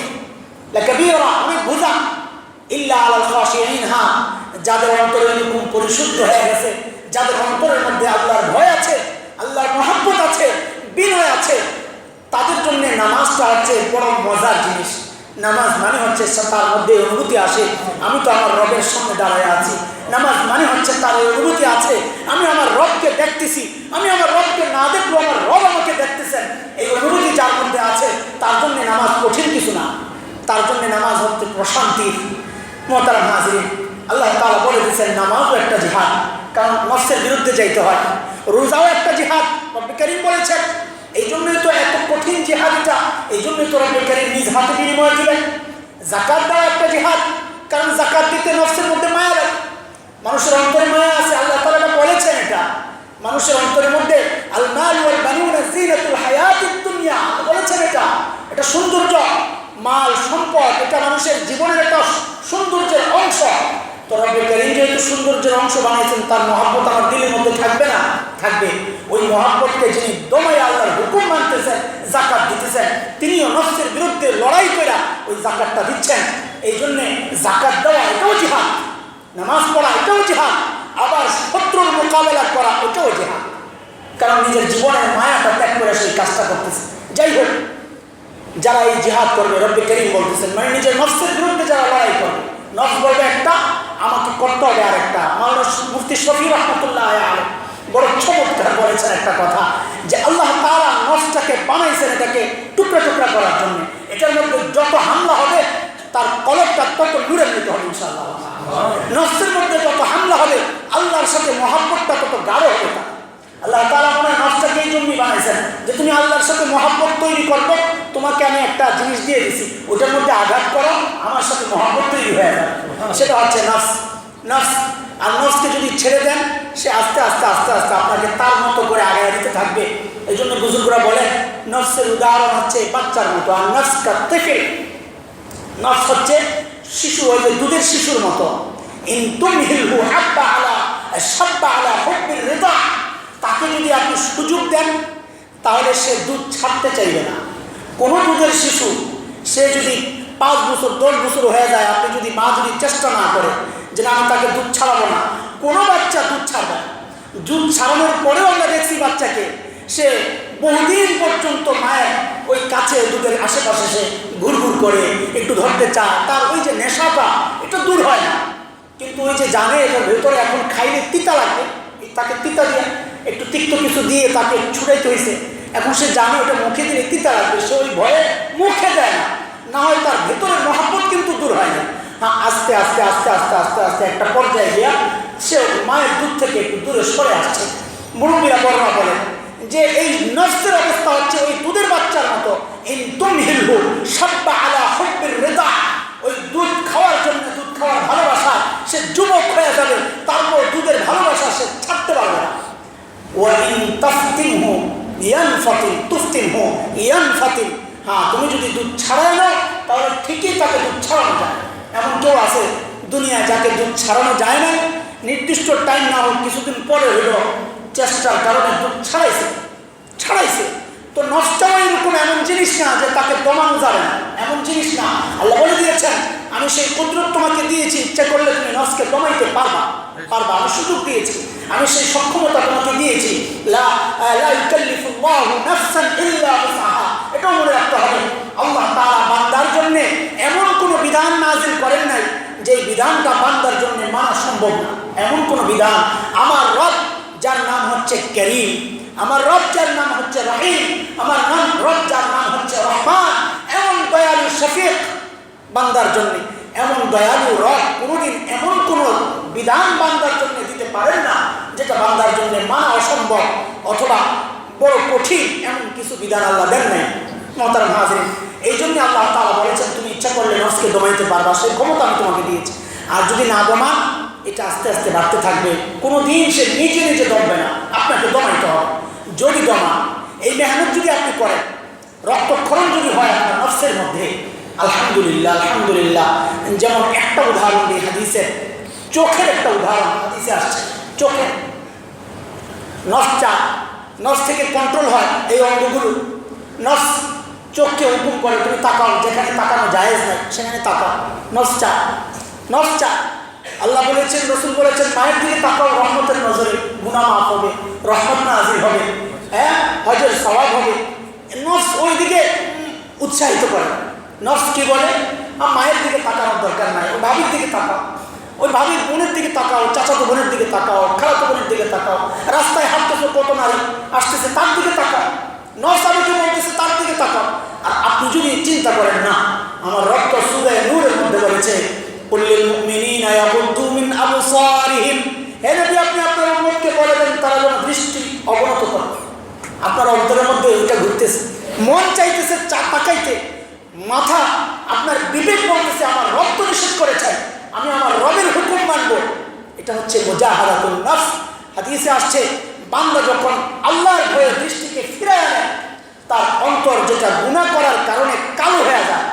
লাকাবীরা অনেক বোঝা, ইল্লা আলাল খাশিঈন, হ্যাঁ যাদের অন্তরে এরকম পরিশুদ্ধ হয়ে গেছে, যাদের অন্তরের মধ্যে আল্লাহর ভয় আছে, আল্লাহর মহব্বত আছে, বিনয় আছে, তাদের জন্য নামাজটা হচ্ছে বড় মজার জিনিস। নামাজ মানে হচ্ছে তার মধ্যে অনুভূতি আসে, আমি তো আমার রবের সামনে দাঁড়ায় আছি। নামাজ মানে হচ্ছে তার অনুভূতি আছে, আমি আমার রবকে দেখতেছি, আমি আমার রবকে না দেখলেও আমার রব আমাকে দেখতেছেন। এই অনুভূতি যার মধ্যে আছে, তার জন্য নামাজ কঠিন কিছু না, তার জন্য নামাজ হচ্ছে প্রশান্তি। মুহতারাম হাজিরিন, আল্লাহ তাআলা বলে দিয়েছেন নামাজও একটা জিহাদ, কারণ নফসের বিরুদ্ধে যাইতে হয়। রোজাও একটা জিহাদ, রব্বে কারীম বলেছেন। এই জন্যই তো এত কঠিন জিহাদ এটা, এই জন্যই তো রব্বে কারীম নিজ হাতে বিনিময় দিলেন। যাকাত দেওয়া একটা জিহাদ, কারণ যাকাত দিতে নফসের মধ্যে মায়া লাগে, মানুষের অন্তরে মায়া আছে। আল্লাহ তাআলা বলেছেন এটা মানুষের অন্তরের মধ্যে আল মাল ওয়াল বানুনা যিনাতুল হায়াতিদ দুনিয়া বলেছেন, এটা সৌন্দর্য, মাল সম্পদ এটা মানুষের জীবনের একটা সৌন্দর্যের অংশ। তো রব্বে কারীম যেহেতু সৌন্দর্যের অংশ বানিয়েছেন, তার মহব্বত আমার দিলের মধ্যে থাকবে না? থাকবে। ওই মহব্বতকে যিনি দমায় আল্লাহর হুকুম মানতেছেন, যাকাত দিতেছেন, তিনিও নফসের বিরুদ্ধে লড়াই করে ওই যাকাতটা দিচ্ছেন। এই জন্যে যাকাত দেওয়া এটাও জিহাদ, নামাজ পড়া এটাও জিহাদ, আবার শত্রুর মোকাবেলা করা এটাও জিহাদ, কারণ নিজের জীবনের মায়াটা ত্যাগ করে সেই কাজটা করতেছে। যাই হোক, যারা এই জিহাদ করবে, রব্বে কারীম বলতেছেন, মানে নিজের নফসের বিরুদ্ধে যারা লড়াই করবে, নফস বলবে একটা, আমাকে করতে হবে আর একটা। মাওলানা মুফতি শফি রহমাতুল্লাহ আলাইহি বড় চমৎকার বলেছেন একটা কথা, যে আল্লাহ তাআলা নফসটাকে বানাইছেন এটাকে টুকরা টুকরা করার জন্য। এটার মধ্যে যত হামলা হবে, তার কলবটা তত নূরান্বিত হবে ইনশাআল্লাহ। নফসের মধ্যে যত হামলা হবে, আল্লাহর সাথে মহব্বতটা তত গাঢ় হবে। আল্লাহ তাআলা মনে হয় নফসটাকে এই জন্যই বানাইছেন যে তুমি আল্লাহর সাথে মহব্বত তৈরি করবে, তোমাকে আমি একটা জিনিস দিয়ে দিছি, ওটার মধ্যে আঘাত করো, আমার সাথে মহব্বত তৈরি হয়ে যাবে। সেটা হচ্ছে নফস। নফস আর নফসকে যদি ছেড়ে দেন, সে আস্তে আস্তে আস্তে আস্তে আপনাকে তার মতো করে আগায় দিতে থাকবে। এই জন্য বুজুর্গরা বলেন নফসের উদাহরণ হচ্ছে বাচ্চার মতো। আর নফস কা তিফল, নফস হচ্ছে শিশু, ওই যে দুধের শিশুর মতো। ইন তুমহিলহু হাব্বা আলা শাব্বা আলা হুব্বির রিদা, তাকে যদি আপনি সুযোগ দেন, তাহলে সে দুধ ছাড়তে চাইবে না। কোনো দুধের শিশু সে যদি 5 বছর 10 বছর হয়ে যায়, আপনি যদি মা যদি চেষ্টা না করে যে না আমি তাকে দুধ ছাড়াবো না, কোনো বাচ্চা দুধ ছাড়বে না। দুধ ছাড়ানোর পরেও আমরা দেখছি বাচ্চাকে সে বহুদিন পর্যন্ত মায়ের ওই কাছে দুধের আশেপাশে সে ঘুরঘুর করে একটু ধরতে চায়, তার ওই যে নেশাটা এটা দূর হয় না। কিন্তু ওই যে জানে এটার ভেতরে এখন খাইলে তিতা লাগবে, তাকে তিতা দিয়ে একটু তিক্ত কিছু দিয়ে তাকে ছুটাইতে হয়েছে, এখন সে জানে ওটা মুখে দিলে তিতা লাগবে, সে ওই ভয়ে মুখে দেয় না, না হয় তার ভেতরের মহব্বত কিন্তু দূর হয় না। হ্যাঁ, আস্তে আস্তে আস্তে আস্তে আস্তে আস্তে একটা পর্যায়ে গিয়া সে মায়ের দুধ থেকে একটু দূরে সরে আসছে। মুরব্বীরা বর্ণনা বলেন যে এই নফসের অবস্থা হচ্ছে ওই দুধের বাচ্চার মতো। ইন তুমহিলহু শাব্বা আলা হুব্বির রিদা, ওই দুধ খাওয়ার জন্য, দুধ খাওয়ার ভালোবাসা সে যুবক হয়ে যাবে, তারপর দুধের ভালোবাসা সে ছাড়তে পারবে না। ওয়া ইন তাফতিনহু ইয়ানফাতিন তুফতিনহু ইয়ানফাতিন, হ্যাঁ তুমি যদি দুধ ছাড়ায় নাও তাহলে ঠিকই তাকে দুধ ছাড়ানো যায়। এমন কেউ আছে দুনিয়ায় যাকে দুধ ছাড়ানো যায় না, নির্দিষ্ট টাইম না হোক কিছুদিন পরে হইল চেষ্টার কারণে দুধ ছাড়াইছে। তো নফসটাও এরকম এমন জিনিস না যে তাকে দমানো যাবে না, এমন জিনিস না। আল্লাহ বলে দিয়েছেন আমি সেই কুদরত তোমাকে দিয়েছি, ইচ্ছা করলে তুমি নফসকে দমাইতে পারবা। আমি সুযোগ দিয়েছি, আমি সেই সক্ষমতা তোমাকে দিয়েছি। লা ইউকাল্লিফুল্লাহু নাফসান ইল্লা উসআহা, এটাও মনে রাখতে হবে। আল্লাহ তাআলা বান্দার জন্য এমন কোনো বিধান নাযিল করেন নাই যে বিধানটা বান্দার জন্য মানা সম্ভব না। এমন কোনো বিধান আমার রব, যার নাম হচ্ছে করিম, আমার রব যার নাম হচ্ছে রহিম, আমার রব যার নাম হচ্ছে রহমান, এমন দয়ালু শফিক বান্দার জন্য, এমন দয়ালু রব কোনোদিন এমন কোনো বিধান বান্দার জন্য দিতে পারেন না যেটা বান্দার জন্য মানা অসম্ভব অথবা বড় কঠিন, এমন কিছু বিধান আল্লাহ দেন নাই। মুহতারাম হাজিরিন, এই জন্য আল্লাহ তাআলা বলেছেন তুমি ইচ্ছা করলে নফসকে দমাইতে পারবা, সেই ক্ষমতা আমি তোমাকে দিয়েছি। আর যদি না দমান, এটা আস্তে আস্তে বাড়তে থাকবে, কোনো দিন সে নিজে নিজে দমবে না, আপনাকে দমাইতে হবে। যদি দমা, এই মেহনত যদি আপনি করেন, রক্তক্ষরণ যদি হয় আপনার নফসের মধ্যে, আলহামদুলিল্লাহ আলহামদুলিল্লাহ। যেমন একটা উদাহরণ দিই হাদিসের, চোখের একটা উদাহরণ হাদিসে আসছে। চোখের নফস থেকে কন্ট্রোল হয় এই অঙ্গগুলো। নফস চোখকে হুকুম করে তুমি তাকাও, যেখানে তাকানো জায়েজ নাই সেখানে তাকাও। নফস আল্লাহ বলেছেন, রসুল বলেছেন মায়ের দিকে তাকাও, রহমতের নজরে গুনাহ মাফ হবে, রহমত নাযিল হবে, হ্যাঁ হজের সওয়াব হবে। নফস ওই দিকে উৎসাহিত করে। নফস কি বলে, মায়ের দিকে তাকানোর দরকার নাই, ওই ভাবির দিকে তাকাও, ওই ভাবির বোনের দিকে তাকাও, চাচাতো বোনের দিকে তাকাও, খালাতো বোনের দিকে তাকাও, রাস্তায় হাঁটতেছে কত নারী আসতেছে তার দিকে তাকাও। নফস আমাকে বলতেছে তার দিকে তাকাও। আর আপনি যদি চিন্তা করেন না, আমার রব সূরা নূরের মধ্যে বলেছে কুল্লিল মুমিনিনা ইয়াগুদ্দু মিন আবসারিহিম, হে নবী আপনি আপনার উম্মতকে বলে দেন তারা যেন দৃষ্টি অবনত করে। আপনার অন্তরের মধ্যে এটা ঘুরতেছে, মন চাইতেছে তাকাইতে, মাথা আপনার বিবেক বলতেছে আমার রব তো নিষেধ করেছেন, আমি আমার রবের হুকুম মানবো। এটা হচ্ছে মুজাহাদাতুন নফস। হাদিসে আসছে বান্দা যখন আল্লাহর ভয়ে দৃষ্টিকে ফিরায় আনে, তার অন্তর যেটা গুনাহ করার কারণে কালো হয়ে যায়,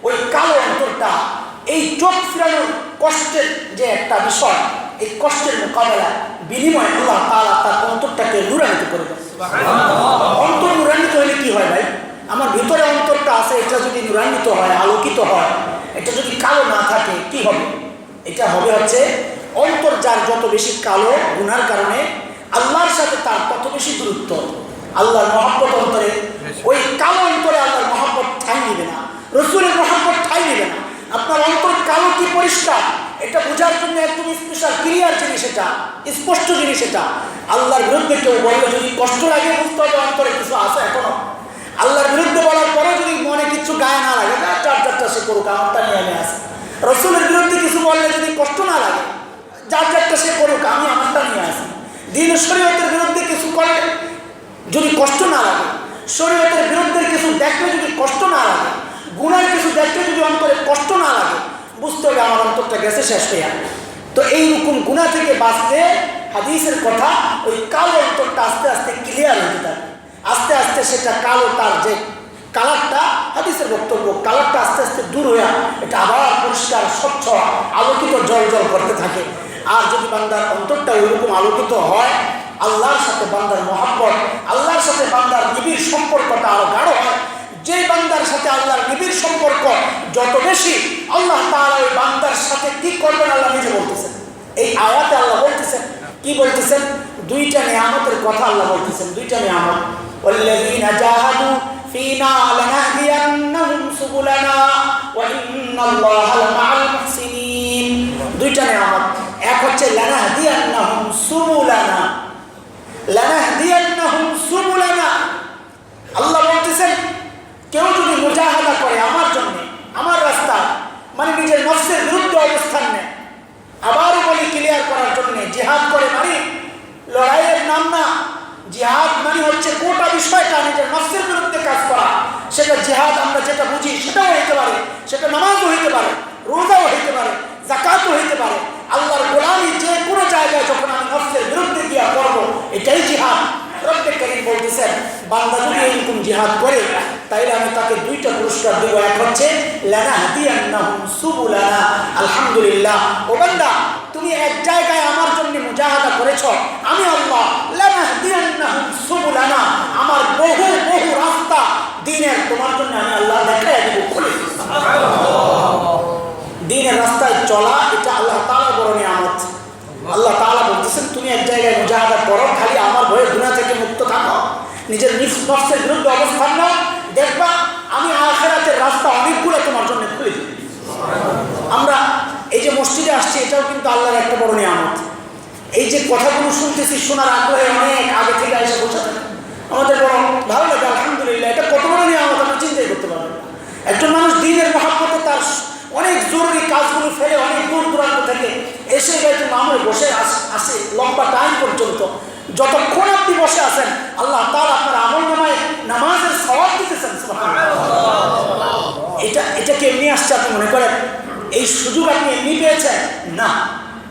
ওই কালো অন্তরটা এই চোখ ফিরানোর কষ্টের যে একটা বিষয়, এই কষ্টের মোকাবেলায় বিনিময়ে আল্লাহ তাআলা তার অন্তরটাকে নূরান্বিত করে দেন। অন্তর নূরান্বিত হলে কি হয় ভাই, আমার ভিতরে অন্তরটা আছে, এটা যদি নূরান্বিত হয়, আলোকিত হয়, এটা যদি কালো না থাকে কি হবে? এটা হবে হচ্ছে অন্তর যার যত বেশি কালো গুনার কারণে আল্লাহর সাথে তার তত বেশি দূরত্ব। আল্লাহর মহব্বত অন্তরে, ওই কালো অন্তরে আল্লাহর মহব্বত ঠাঁই নিবে না, রসুলের মহব্বত ঠাঁই নিবে না। আপনার অন্তর কালো কি পরিষ্কার, এটা বোঝার জন্য একদম স্পেশাল ক্লিয়ার জিনিস, এটা স্পষ্ট জিনিস। এটা আল্লাহর বিরুদ্ধে কেউ বললে যদি কষ্ট লাগে, বুঝতে হবে অন্তরে কিছু আছে এখনো। আল্লাহর বিরুদ্ধে বলার পরেও যদি মনে কিছু গায়ে না লাগে, যার যারটা সে করুক, আমারটা নিয়ে আমি আসি। রসুলের বিরুদ্ধে কিছু বললে যদি কষ্ট না লাগে, যার যারটা সে করুক, আমি আমারটা নিয়ে আসি। দ্বীন শরীয়তের বিরুদ্ধে কিছু করলে যদি কষ্ট না লাগে, শরীয়তের বিরুদ্ধে কিছু দেখলে যদি কষ্ট না লাগে, গুনার কিছু দেখলে যদি অন্তরে কষ্ট না লাগে, বুঝতে হবে আমার অন্তরটা গেছে শেষ হয়ে। তো এইরকম গুনাহ থেকে বাঁচতে হাদিসের কথা, ওই কালো অন্তরটা আস্তে আস্তে ক্লিয়ার হতে থাকে, আস্তে আস্তে সেটা কালো, তার যে কালারটা, হাদিসের বক্তব্য, কালারটা আস্তে আস্তে দূর হয়ে এটা আবার পরিষ্কার স্বচ্ছ আলোকিত জল জল করতে থাকে। আর যদি বান্দার অন্তরটা ওইরকম আলোকিত হয়, আল্লাহর সাথে বান্দার মহব্বত, আল্লাহর সাথে বান্দার নিবিড় সম্পর্কটা আরো গাঢ় হয়। যে বান্দার সাথে আল্লাহর নিবিড় সম্পর্ক যত বেশি, আল্লাহ তাআলা ওই বান্দার সাথে কি করবেন আল্লাহ নিজে বলতেছেন। এই আয়াতে আল্লাহ বলতেছেন, কি বলতেছেন? দুইটা নিয়ামতের কথা আল্লাহ বলতেছেন, দুইটা নিয়ামত। ওয়াল্লাযীনা জাহাদু ফীনা লানাহদিয়ান্নাহুম সুবুলানা ওয়া ইন্নাল্লাহা লামাআল মুহসিনিন। দুইটা নিয়ামত, এক হচ্ছে লানাহদিয়ান্নাহুম সুবুলানা, লানাহদিয়ান্নাহুম সুবুলানা। আল্লাহ বলতেছেন কেউ যদি মুজাহাদা করে আমার জন্য, আমার রাস্তা, মানে নিজের নফসের বিরুদ্ধে অবস্থান নেয়, আবারও বলি ক্লিয়ার করার জন্য, জিহাদ করে মানে লড়াইয়ের নাম না। জিহাদ মানে হচ্ছে গোটা বিষয়টা নিজের নফসের বিরুদ্ধে কাজ করা। সেটা জিহাদ আমরা যেটা বুঝি সেটাও হইতে পারে, সেটা নামাজও হইতে পারে, রোজাও হইতে পারে, যাকাতও হইতে পারে। আল্লাহর গোলামি যে কোনো জায়গায় যখন আমি নফসের বিরুদ্ধে গিয়া করবো, এটাই জিহাদ। রব্বে কারীম বলতেছেন বান্দা যদি এরকম জিহাদ করে তাইলে আমি তাকে দুইটা পুরস্কার দেব। এক হচ্ছে লানাহদিয়ান্নাহুম সুবুলানা। আলহামদুলিল্লাহ, ও বান্দা তুমি এক জায়গায় আমার জন্য মুজাহাদা করেছ, আমি আল্লাহ লানাহদিয়ান্নাহুম সুবুলানা, আমার বহু বহু রাস্তা দ্বীনের তোমার জন্য আমি আল্লাহ দেখাই দেব, খুলে দ্বীনের রাস্তায় চলা, এটা আল্লাহ তাআলা বড় নিয়ামত। আল্লাহ তাআলা বলতেছেন তুমি এক জায়গায় মুজাহাদা করো, খালি আমার ভয়ে গুনাহ থেকে মুক্ত থাকো, নিজের নফসের বিরুদ্ধে অবস্থান নাও, দেখবা আমি আখিরাতের রাস্তা অনেকগুলো তোমার জন্য খুলে দেব। আমরা এই যে মসজিদে আসছি, এটাও কিন্তু আল্লাহর একটা বড় নিয়ামত। এই যে কথাগুলো শুনতেছি, শোনার আগ্রহে অনেক আগে থেকে এসে বসে থাকে, আমাদের বড় ভালো লাগে। আলহামদুলিল্লাহ, এটা কত বড় নিয়ে আমাদের আমরা চিন্তাই করতে পারবো না। একজন মানুষ দিনের মহাব্বতে তার অনেক জরুরি কাজগুলো ফেলে অনেক দূর দূরান্ত থেকে এসে হয়তো মামুয়ে বসে আসে লম্বা টাইম পর্যন্ত। যতক্ষণ আপনি বসে আছেন, আল্লাহ তাআলা আপনার আমল নামায় নামাজের সওয়াব দিতেছেন। এটা কি এমনি আসছে আপনি মনে করেন? এই সুযোগ আপনি এমনি পেয়েছেন না।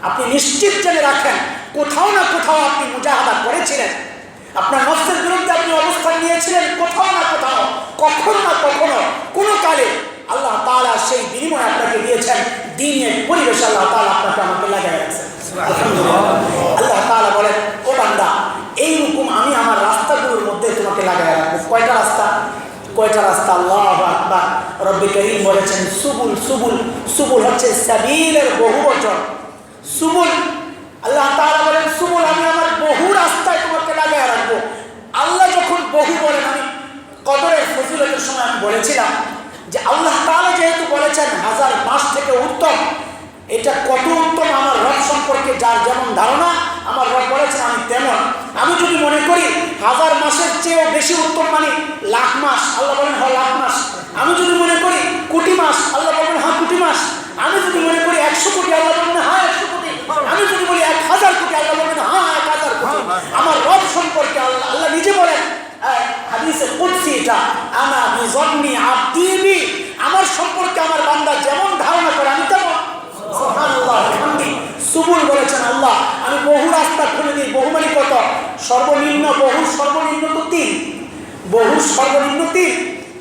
আপনি নিশ্চিত জেনে রাখেন, কোথাও না কোথাও আপনি মুজাহাদা করেছিলেন, আপনার নফসের বিরুদ্ধে আপনি অবস্থান নিয়েছিলেন কোথাও না কোথাও, কখনো না কখনো, কোনো কালে আল্লাহ তাআলা সেই বিনিময় আপনাকে দিয়েছেন। দ্বীনের পরিবেশে আল্লাহ তাআলা আপনাকে আমাকে লাগাই রাখছেন। আল্লাহ তাআলা বলেন, ও বান্দা, এইরকম আমি আমার রাস্তাগুলোর মধ্যে তোমাকে লাগাই রাখবো। কয়টা রাস্তা? কয়টা রাস্তা? আল্লাহু আকবার। রব্বে কারীম বলেছেন সুবুল। সুবুল, সুবুল হচ্ছে সাবিলের বহুবচন। সুবুল, আল্লাহ তাআলা বলেন সুবুল, আমি আমার বহু রাস্তায় তোমাকে লাগাই রাখবো। আল্লাহ যখন বহু বলেন, আমি কদরের ফজিলতের সময় আমি বলেছিলাম যে আল্লাহ তাআলা যেহেতু বলেছেন 1000 মাস থেকে উত্তম, এটা কত উত্তম আমার রব সম্পর্কে যার যেমন ধারণা, আমার রব বলেছেন আমি তেমন। আমি যদি মনে করি 1000 মাসের চেয়েও বেশি উত্তম মানে লাখ মাস, আল্লাহ বলেন হ্যাঁ লাখ মাস। আমি যদি মনে করি কোটি মাস, আল্লাহ বলেন হ্যাঁ কোটি মাস। আমি যদি মনে করি 100 কোটি, আল্লাহ বলেন হ্যাঁ 100 কোটি। আমি যদি বলি 1000 কোটি, আল্লাহ বলেন হ্যাঁ 1000 কোটি। আমার রব সম্পর্কে আল্লাহ নিজে বলেন হাদিসে কুদসি, এটা আনা বিযন্নি আবদি বি, আমার সম্পর্কে আমার বান্দা যেমন ধারণা করে আমি তেমন। সুবহানাল্লাহ, সুবুল বলেছেন আল্লাহ, আমি বহু রাস্তা খুলে দিই। বহু মানে কত? সর্বনিম্ন, বহু সর্বনিম্ন তো 3, বহু সর্বনিম্ন 3।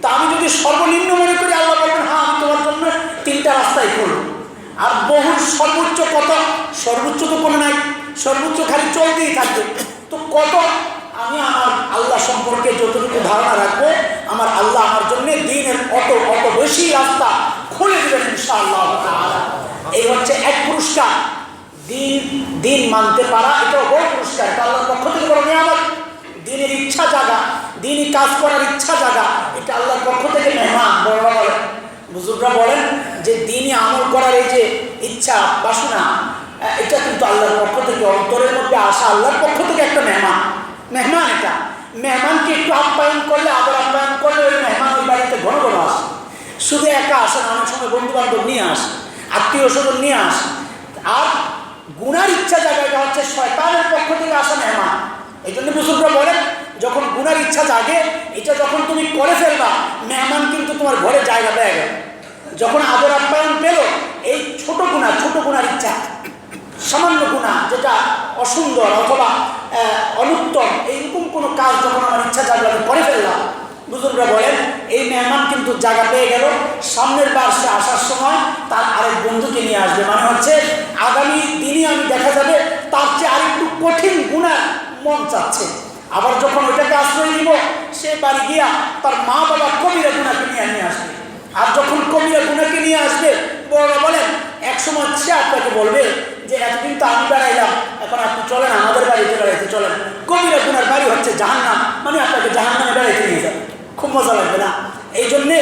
তা আমি যদি সর্বনিম্ন মনে করি, আল্লাহ বলবেন হ্যাঁ আমি তোমার জন্য 3টা রাস্তাই করব। আর বহু সর্বোচ্চ কত? সর্বোচ্চ তো কোনো নাই, সর্বোচ্চ খালি চলতেই থাকবে। তো কত? আমি আমার আল্লাহ সম্পর্কে যতটুকু ধারণা রাখবো, আমার আল্লাহ আমার জন্য দিনের অত বেশি রাস্তা খুলে দেবেন ইনশাআল্লাহ তাআলা। এই হচ্ছে এক পুরস্কার। দিন মানতে পারা, এটাও বড় পুরস্কার, এটা আল্লাহর পক্ষ থেকে বড় নিয়ামত। দিনের ইচ্ছা জাগা, দিনই কাজ করার ইচ্ছা জাগা, এটা আল্লাহর পক্ষ থেকে মেহমান। বড়রা বলেন, বুজুর্গরা বলেন যে দিনই আমল করার এই যে ইচ্ছা বাসনা, এটা কিন্তু আল্লাহর পক্ষ থেকে, অন্তরের মধ্যে আসা আল্লাহর পক্ষ থেকে একটা মেহমান। এটা মেহমানকে একটু আপ্যায়ন করলে, আদর আপ্যায়ন করলে ওই মেহমান ওই বাড়িতে ঘন ঘন আসে। শুধু একা আসে না, অনেক সময় বন্ধু বান্ধব নিয়ে আসে, আত্মীয় স্বজন নিয়ে আসে। আর গুনার ইচ্ছা জায়গাটা হচ্ছে শয়তানের পক্ষ থেকে আসা মেহমান। এই জন্য বুজুর্গরা বলেন, যখন গুনার ইচ্ছা জাগে, এটা যখন তুমি করে ফেলবা, মেহমান কিন্তু তোমার ঘরে জায়গা পেয়ে গেল। যখন আদর আপ্যায়ন পেল, এই ছোট গুনার ইচ্ছা, সামান্য গুনাহ যেটা অসুন্দর অথবা অনুত্তম, এইরকম কোনো কাজ যখন আমার ইচ্ছা জাগলো আমি করে ফেললাম, বুজুর্গরা বলেন এই মেহমান কিন্তু জায়গা পেয়ে গেল। সামনের বার সে আসার সময় তার আরেক বন্ধুকে নিয়ে আসবে, মানে হচ্ছে আগামী দিনই আমি দেখা যাবে তার চেয়ে আরেকটু কঠিন গুনাহ মন চাচ্ছে। আবার যখন ওইটাকে আশ্রয় দিব, সে বাড়ি গিয়া তার মা বাবা কবিরা গুনাহকে নিয়ে আসবে। আর যখন কবিরা গুনাহকে নিয়ে আসবে, বড়রা বলেন একসময় সে আপনাকে বলবে যে এতদিন তো আমি বেড়াইলাম, এখন আপনি চলেন আমাদের বাড়িতে বেড়াইতে চলেন। কবিরা গুনার বাড়ি হচ্ছে জাহান্নাম, মানে আপনাকে জাহান্নামে বেড়াইতে নিয়ে যাবে। খুব মজা লাগবে না? এই জন্যে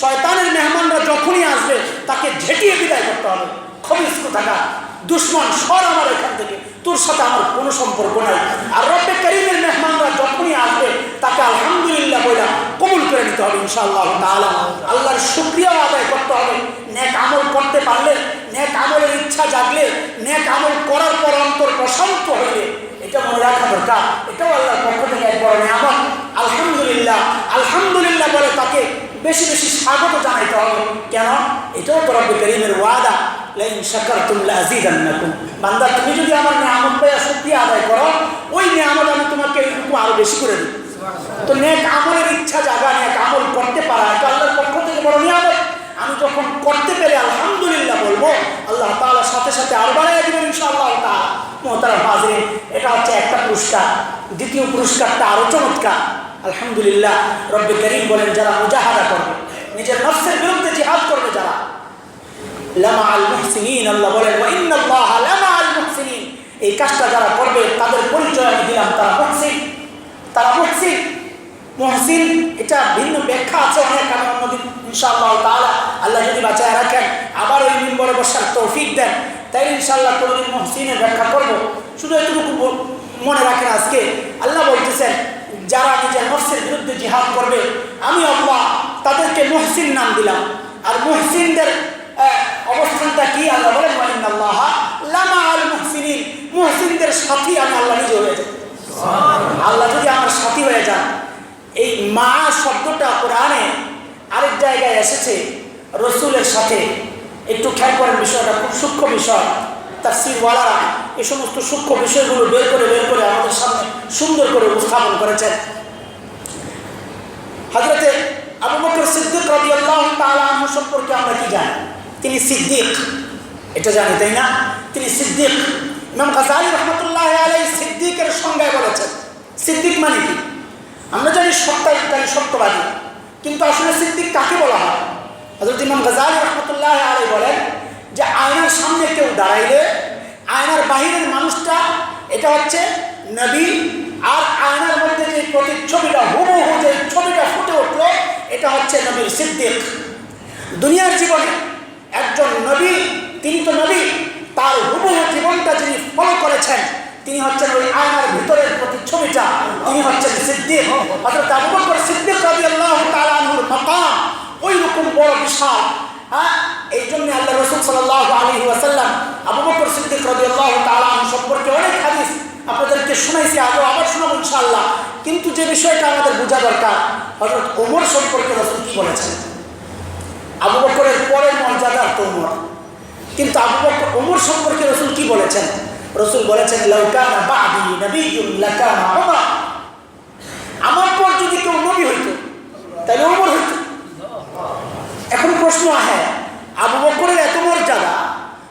শয়তানের মেহমানরা যখনই আসবে তাকে ঝেঁটিয়ে বিদায় করতে হবে। খবিস কোথাকার দুশ্মন, সর আমার এখান থেকে, তোর সাথে আমার কোনো সম্পর্ক নাই। আর রব্বে কারীমের মেহমানরা যখনই আসবে তাকে আলহামদুলিল্লাহ বইলা কবুল করে নিতে হবে ইনশাআল্লাহ তাআলা। আল্লাহর শুকরিয়া আদায় করতে হবে। নেক আমল করতে পারলে, নেক আমলের ইচ্ছা জাগলে, নেক আমল করার পর অন্তর প্রশান্ত হইলে, এটা মনে রাখা দরকার। এটাও আল্লাহর পক্ষ থেকে এক বড় নিয়ামত। আলহামদুলিল্লাহ, আলহামদুলিল্লাহ বলে তাকে বেশি বেশি স্বাগত জানাইতে হবে। কেন? এটাও তো রব্বে কারীমের ওয়াদা, লাইন শাকারতুম লাযীদান্নাকুম। বান্দা, তুমি যদি আমার নিয়ামত পেয়ে শুকরিয়া আদায় করো, ওই নিয়ামত আমি তোমাকে এইটুকু আরো বেশি করে দিই। তো নেক আমলের ইচ্ছা জাগা, নেক আমল করতে পারা, এটা আল্লাহর পক্ষ থেকে বড় নিয়ামত। আমি যখন করতে পেরে আলহামদুলিল্লাহ বলবো, আল্লাহ তাআলা সাথে সাথে আরো বাড়াইয়া দিবেন ইনশাআল্লাহ তাআলা। মুহতারাম হাজিরিন, এটা হচ্ছে একটা পুরস্কার। দ্বিতীয় পুরস্কারটা আরো চমৎকার। আলহামদুলিল্লাহ, রব্বে কারীম বলেন যারা মুজাহাদা করবে, নিজের নফসের বিরুদ্ধে জিহাদ করবে, যারা লামাআল মুহসিনিন, আল্লাহ বলেন ওয়া ইন্নাল্লাহা লামাআল মুহসিনিন, এই কাজটা যারা করবে তাদের পরিচয় আমি দিলাম, তারা মুহসিন। তারা মুহসিন। মুহসিন এটা ভিন্ন ব্যাখ্যা আছে অনেক, আমি অন্যদিন ইনশাআল্লাহ তাআলা আল্লাহ যদি বাঁচায় রাখেন আবার ওই মিম্বরে বসার তৌফিক দেন, তাই ইনশাআল্লাহ কোনদিন মুহসিনের ব্যাখ্যা করব। শুধু এতটুকু মনে রাখেন, আজকে আল্লাহ বলতেছেন যারা নিজের নফসের বিরুদ্ধে জিহাদ করবে আমি আল্লাহ তাদেরকে মুহসিন নাম দিলাম। আর মুহসিনদের অবস্থানটা কি? আল্লাহ বলেন ওয়াইন্নাল্লাহা লামাআল মুহসিনিন, মুহসিনদের সাথী আমি আল্লাহ নিজে হয়ে যাই। আল্লাহ যদি আমার সাথী হয়ে যান। এই মা শব্দটা কোরআনে আরেক জায়গায় এসেছে রসুলের সাথে। একটু খেয়াল করেন, বিষয়টা খুব সূক্ষ্ম বিষয়। তাফসীরওয়ালারা এই সমস্ত সূক্ষ্ম বিষয়গুলো বের করে আমাদের সামনে সুন্দর করে উপস্থাপন করেছেন। হযরতে আবু বকর সিদ্দিক রাদিয়াল্লাহু তাআলা আনহু সম্পর্কে আমরা কি জানি? তিনি সিদ্দিক, এটা জানি তাই না? তিনি সিদ্দিক। ইমাম গাযালী রাহমাতুল্লাহি আলাইহি সিদ্দিকের সংজ্ঞায় বলেছেন, সিদ্দিক মানে কি? আমরা জানি সত্যবাদী, কিন্তু আসলে সিদ্দিক কাকে বলা হয়? হযরত ইমাম গাযালী রাহমাতুল্লাহি আলাইহি বলেন যে আয়নার সামনে কেউ দাঁড়াইলে আয়নার বাহিরের মানুষটা এটা হচ্ছে নবী, আর আয়নার মধ্যে যে প্রতিচ্ছবিটা হুবহু যে ছবিটা ফুটে উঠলো এটা হচ্ছে নবীর সিদ্দিক। দুনিয়ার জীবনে একজন নবী, তিনি তো নবী, তার হুবহু জীবনটা যিনি ফলো করেছেন তিনি হচ্ছেন ওই আয়নার ভিতরের প্রতিচ্ছবিটা, তিনি হচ্ছেন সিদ্দিক। হযরত আবু বকর সিদ্দিক রাদিয়াল্লাহু তাআলা আনহুর মাকাম ওই রকম বড় বিশাল। এই জন্য আল্লাহ রাসূল সাল্লাল্লাহু আলাইহি ওয়াসাল্লাম আবু বকর সিদ্দিক রাদিয়াল্লাহু তাআলা আনহু সম্পর্কে অনেক হাদিস আপনাদেরকে শুনাইছি, আবার শোনাবো ইনশাআল্লাহ। কিন্তু যে বিষয়টা আমাদের বোঝা দরকার, হযরত ওমর সম্পর্কে রাসূল কি বলেছেন? আবু বকরের পরের মর্যাদা তো ওমর, কিন্তু ওমর সম্পর্কে রাসূল কি বলেছেন? রাসূল বলেছেন লাউ কানা বা'দি নাবিয়্যুন লাকানা ওমর, আমার পর যদি কেউ নবী হইতো তাহলে ওমর হইতো। এখন প্রশ্ন আসে, আবু বকরের এত মর্যাদা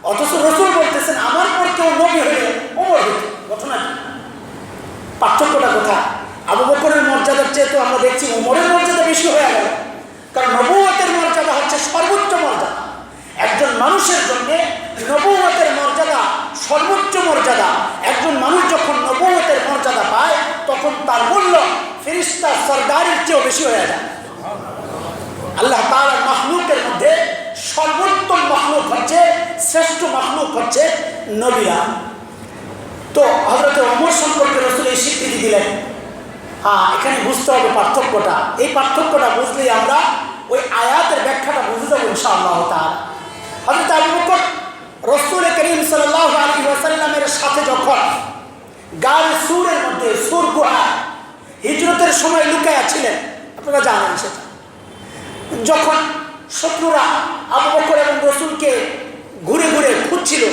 অথচ রাসূল বলতেছেন আমার পর কেউ নবী হইলে ওমর হইতো। ঘটনা কি? পার্থক্যটা কোথায়? আবু বকরের মর্যাদার চেয়ে তো আমরা দেখছি ওমরের মর্যাদা বেশি হয়ে গেল। কারণ নবুয়তের মর্যাদা হচ্ছে সর্বোচ্চ মর্যাদা। একজন মানুষের জন্য নবুয়তের মর্যাদা সর্বোচ্চ মর্যাদা। একজন মানুষ যখন নবুয়তের মর্যাদা পায় তখন তার মূল্য ফেরেশতা সরদারের চেয়েও বেশি হয়ে যায়। আল্লাহ তাআলার মাখলুকের মধ্যে সর্বোত্তম মাখলুক হচ্ছে, শ্রেষ্ঠ মাখলুক হচ্ছে নবীরা। তো হযরত ওমর সম্পর্কে রাসূল এই স্বীকৃতি দিলেন। এখানে বুঝতে হবে পার্থক্যটা। এই পার্থক্যটা বুঝলেই আমরা ওই আয়াতের ব্যাখ্যাটা বুঝে যাবো ইনশাআল্লাহ তাআলা। হযরত আবু বকর রাসূল করিম সাল্লাল্লাহু আলাইহি ওয়াসাল্লামের সাথে যখন গায়ে সূরের মধ্যে সূর গুহা হিজরতের সময় লুকায়া ছিলেন, আপনারা জানেন সেটা। যখন শত্রুরা আবু বকর এবং রাসূলকে ঘুরে খুঁজছিল,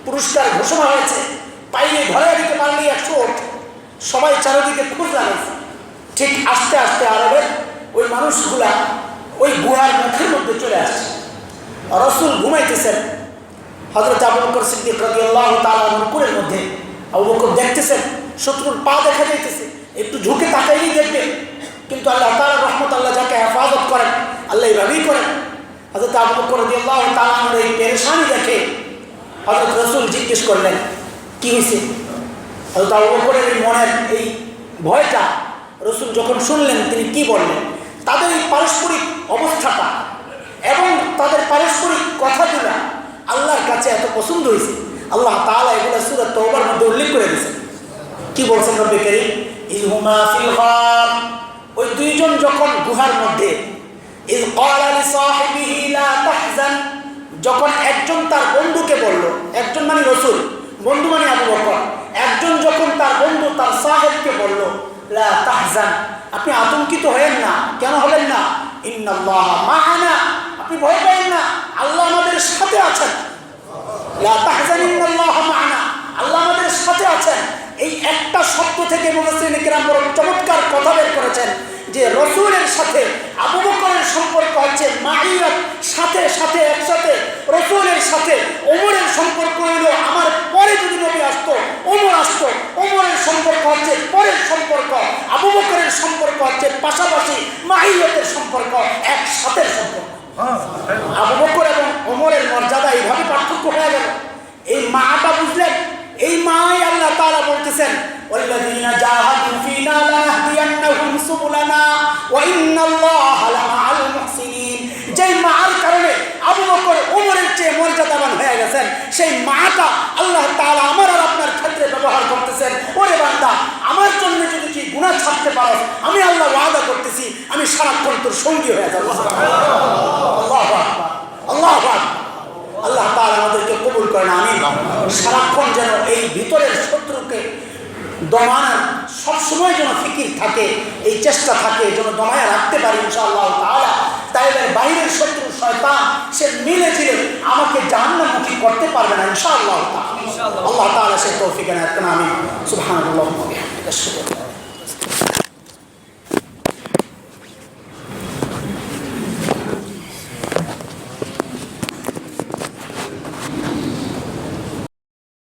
পুরস্কার ঘোষণা হয়েছে, পাইলে ধরে দিতে পারলেই 100 ওঠ, সবাই চারিদিকে খোঁজ লাগাইছে। ঠিক আস্তে আস্তে আরবের ওই মানুষগুলা ওই গুহার মুখের মধ্যে চলে আসছে। রাসূল ঘুমাইতেছেন, হযরত আবু বকর সিদ্দিক রাদিয়াল্লাহু তাআলা কোলের মধ্যে। আবু বকর দেখতেছেন শত্রুর পা দেখা যাইতেছে, একটু ঝুঁকে তাকাইলেই দেখবে। কিন্তু আল্লাহ তাআলার রহমত, আল্লাহ যাকে হেফাজত করেন আল্লাহ এইভাবেই করেন। হযরত আবু বকর রাদিয়াল্লাহু তাআলার এই পেরেশানি দেখে হযরত রাসূল জিজ্ঞেস করলেন কি হয়েছে? হযরত আবু বকরের এই মনের এই ভয়টা রাসূল যখন শুনলেন তিনি কি বললেন? তাদের এই পারস্পরিক অবস্থাটা এবং তাদের পারস্পরিক কথাগুলো আল্লাহর কাছে এত পছন্দ হয়েছে, আল্লাহ তাআলা এগুলো সূরা তাওবার মধ্যে উল্লেখ করে দিয়েছেন। কি বলছেন রব্বে কারীম? ইযহুমা ফিল গার, ওই দুইজন যখন গুহার মধ্যে, ইয ক্বালা লিসাহিবিহি লা তাহজান, যখন একজন তার বন্ধুকে বলল, একজন মানে রাসূল, বন্ধু মানে আবু বকর, একজন যখন তার বন্ধু তার সাহেবকে বলল লা তাহজান, আপনি আতঙ্কিত হবেন না। কেন হবেন না? ইন্নাল্লাহা মা'ানা, আপনি ভয় পাবেন না, আল্লাহ আমাদের সাথে আছেন। লা তাহজান ইন্নাল্লাহা মা'ানা, আল্লাহ আমাদের সাথে আছেন। এই একটা শব্দ থেকে মুফাসসিরিন কিরাম বড় চমৎকার কথা বের করেছেন যে রাসূলের সাথে আবু বকরের সম্পর্ক হচ্ছে মাইয়াত, সাথে সাথে একসাথে। রাসূলের সাথে ওমরের সম্পর্ক হলো আমার পরে যদি নবী আসতো ওমর আসতো, ওমরের সম্পর্ক হচ্ছে পরের সম্পর্ক, আবু বকরের সম্পর্ক হচ্ছে পাশাপাশি মাইয়াতের সম্পর্ক, একসাথের সম্পর্ক। আবু বকর এবং ওমরের মর্যাদা এইভাবে পার্থক্য হয়ে গেল। এই মাটা বুঝলেন? এই মাই আল্লাহ তাআলা বলতেছেন ওয়াল্লাযীনা জাহাদু ফীনা লানাহদিয়ান্নাহুম সুবুলানা ওয়া ইন্নাল্লাহা লামাআল মুহসিনিন। যেই মার কারণে আবু বকর ওমরের চেয়ে মর্যাদাবান হয়ে গেছেন, সেই মাটা আল্লাহ তাআলা আমার আর আপনার ক্ষেত্রে ব্যবহার করতেছেন। ওরে বান্দা, আমার জন্য যদি তুই গুনাহ ছাড়তে পারো, আমি আল্লাহ ওয়াদা করতেছি আমি সারাক্ষণ তোর সঙ্গী হয়ে যাবো। আল্লাহু আকবার, আল্লাহু আকবার। আল্লাহ তাআলা আমাদেরকে কবুল করেন, আমিন। সারাক্ষণ যেন এই ভিতরের শত্রুকে দমানোর সবসময় যেন ফিকির থাকে, এই চেষ্টা থাকে যেন দমায়া রাখতে পারি ইনশাআল্লাহ তাআলা। তাইলে বাইরের শত্রু শয়তান সে মিলে ঝিলে আমাকে জাহান্নামমুখী করতে পারবে না ইনশাআল্লাহ তাআলা। আল্লাহ তাআলা সে তৌফিক এনায়েত করেন, আমিন। সুবহানাল্লাহি ওয়া বিহামদিহি।